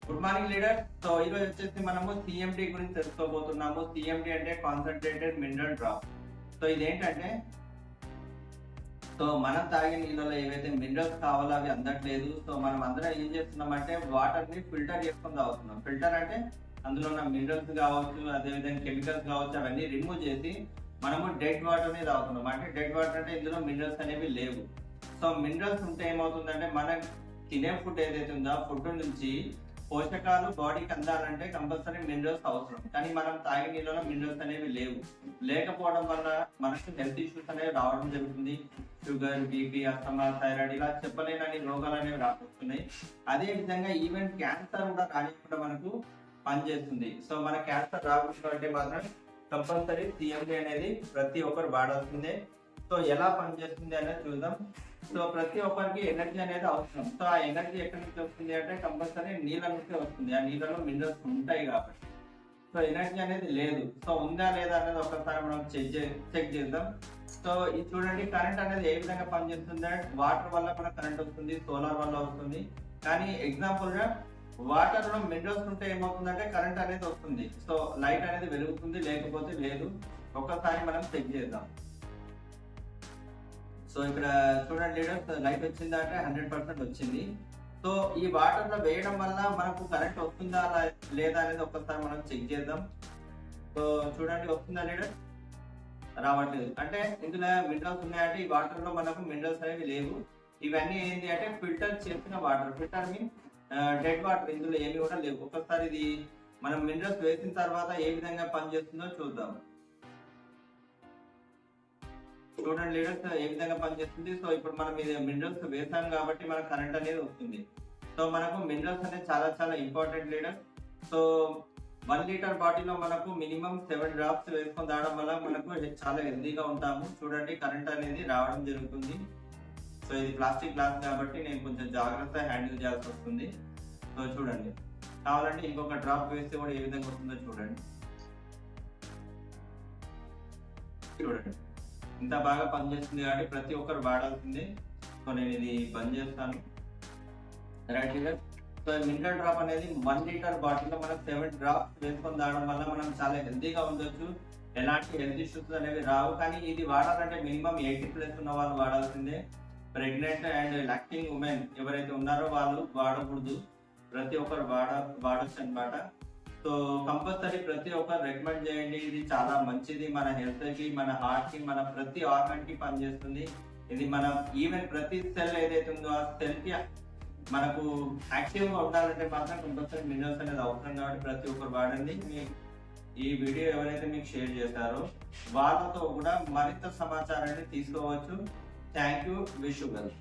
Good morning leader. So ఈ రోజు వచ్చేసి మనము సిఎండి గురించి తెలుసుకోబోతున్నాము. సిఎండి అంటే కాన్సన్ట్రేటెడ్ మినరల్ డ్రాప్. సో ఇదేంటంటే మనం తాగే నీళ్ళలో ఏవైతే మినరల్స్ కావాలో అవి అందట్లేదు. సో మనం అందరం ఏం చేస్తున్నామంటే వాటర్ ని ఫిల్టర్ చేసుకొని తాగుతున్నాం. ఫిల్టర్ అంటే అందులో ఉన్న మినరల్స్ కావచ్చు, అదేవిధంగా కెమికల్స్ కావచ్చు, అవన్నీ రిమూవ్ చేసి మనము డెడ్ వాటర్ ని తాగుతున్నాం. అంటే డెడ్ వాటర్ అంటే ఇందులో మినరల్స్ అనేవి లేవు. సో మినరల్స్ ఉంటే ఏమవుతుందంటే మనం తినే ఫుడ్ ఏదైతే ఉందో ఆ ఫుడ్ నుంచి పోషకాలు బాడీకి అందాలంటే కంపల్సరీ మినరల్స్ అవసరం. కానీ మనం తాగే నీళ్ళలో మినరల్స్ అనేవి లేవు. లేకపోవడం వల్ల మనకు హెల్త్ ఇష్యూస్ అనేవి రావడం జరుగుతుంది. షుగర్, బీపీ, అస్తమా, థైరాయిడ్ ఇలా చెప్పలేనని రోగాలు అనేవి రాకొస్తున్నాయి. అదే విధంగా ఈవెన్ క్యాన్సర్ కూడా రానికుండా మనకు పనిచేస్తుంది. సో మన క్యాన్సర్ రాకుండా అంటే మాత్రం కంపల్సరీ సిఎండి అనేది ప్రతి ఒక్కరు వాడాల్సిందే. సో ఎలా పనిచేస్తుంది అనేది చూద్దాం. సో ప్రతి ఒక్కరికి ఎనర్జీ అనేది అవసరం. సో ఆ ఎనర్జీ ఎక్కడి నుంచి వస్తుంది అంటే కంపల్సరీ నీళ్ళ నుంచి వస్తుంది. ఆ నీళ్ళలో మినరల్స్ ఉంటాయి కాబట్టి. సో ఎనర్జీ అనేది లేదు. సో ఉందా లేదా అనేది ఒకసారి మనం చెక్ చేద్దాం. సో ఇది చూడండి, కరెంట్ అనేది ఏ విధంగా పనిచేస్తుంది అంటే వాటర్ వల్ల కూడా కరెంట్ వస్తుంది, సోలార్ వల్ల వస్తుంది. కానీ ఎగ్జాంపుల్ గా వాటర్ లో మినరల్స్ ఉంటే ఏమవుతుందంటే కరెంట్ అనేది వస్తుంది. సో లైట్ అనేది వెలుగుతుంది, లేకపోతే లేదు. ఒక్కసారి మనం చెక్ చేద్దాం. సో ఇక్కడ చూడండి లైట్ వచ్చిందా అంటే 100% వచ్చింది. సో ఈ వాటర్ లో వేయడం వల్ల మనకు కరెంట్ వస్తుందా లేదా అనేది ఒక్కసారి మనం చెక్ చేద్దాం. సో చూడండి, వస్తుందా లీడర్? రావట్లేదు. అంటే ఇందులో మినరల్స్ ఉన్నాయంటే ఈ వాటర్ లో మనకు మినరల్స్ అనేవి లేవు. ఇవన్నీ ఏంటి అంటే ఫిల్టర్ చేసిన water. Filter mean dead water, ఇందులో ఏమి కూడా లేవు. ఒక్కసారి ఇది మనం మినరల్స్ వేసిన తర్వాత ఏ విధంగా పనిచేస్తుందో చూద్దాం. చూడండి లీడర్స్ ఏ విధంగా పనిచేస్తుంది. సో ఇప్పుడు మనం ఇది మినరల్స్ వేసాం కాబట్టి మనకు కరెంట్ అనేది వస్తుంది. సో మనకు మినరల్స్ అనేది చాలా చాలా ఇంపార్టెంట్ లీడర్. సో 1 లీటర్ బాటిల్లో మనకు మినిమం 7 డ్రాప్స్ వేసుకొని తాగడం వల్ల మనకు చాలా హెల్దీగా ఉంటాము. చూడండి కరెంట్ అనేది రావడం జరుగుతుంది. సో ఇది ప్లాస్టిక్ గ్లాస్ కాబట్టి నేను కొంచెం జాగ్రత్తగా హ్యాండిల్ చేయాల్సి వస్తుంది. సో చూడండి, కావాలంటే ఇంకొక డ్రాప్ వేస్తే కూడా ఏ విధంగా వస్తుందో చూడండి. చూడండి ఇంత బాగా పనిచేస్తుంది కాబట్టి ప్రతి ఒక్కరు వాడాల్సిందే. సో నేను ఇది బంద్ చేస్తాను. Right leader. So mineral drop అనేది 1 లీటర్ బాటిల్లో మనం 7 డ్రాప్స్ వేసుకొని తాగడం వల్ల మనం చాలా హెల్తీగా ఉండొచ్చు. ఎలాంటి హెల్త్ ఇష్యూస్ అనేవి రావు. కానీ ఇది వాడాలంటే మినిమం 80+ ఉన్న వాళ్ళు వాడాల్సిందే. ప్రెగ్నెంట్ అండ్ లాక్టింగ్ ఉమెన్ ఎవరైతే ఉన్నారో వాళ్ళు వాడకూడదు. ప్రతి ఒక్కరు వాడచ్చు అనమాట. సో కంపల్సరీ ప్రతి ఒక్కరు రికమెండ్ చేయండి. ఇది చాలా మంచిది. మన హెల్త్ కి, మన హార్ట్ కి, మన ప్రతి ఆర్గన్ కి పనిచేస్తుంది. ఇది మనం ఈవెన్ ప్రతి సెల్ ఏదైతే ఉందో ఆ సెల్ కి మనకు యాక్టివ్ గా ఉండాలంటే మాత్రం కంపల్సరీ మినరల్స్ అనేది అవసరం. కాబట్టి ప్రతి ఒక్కరు వాడండి. ఈ వీడియో ఎవరైతే మీకు షేర్ చేశారో వాళ్ళతో కూడా మరింత సమాచారాన్ని తీసుకోవచ్చు. Thank you. Wish you well.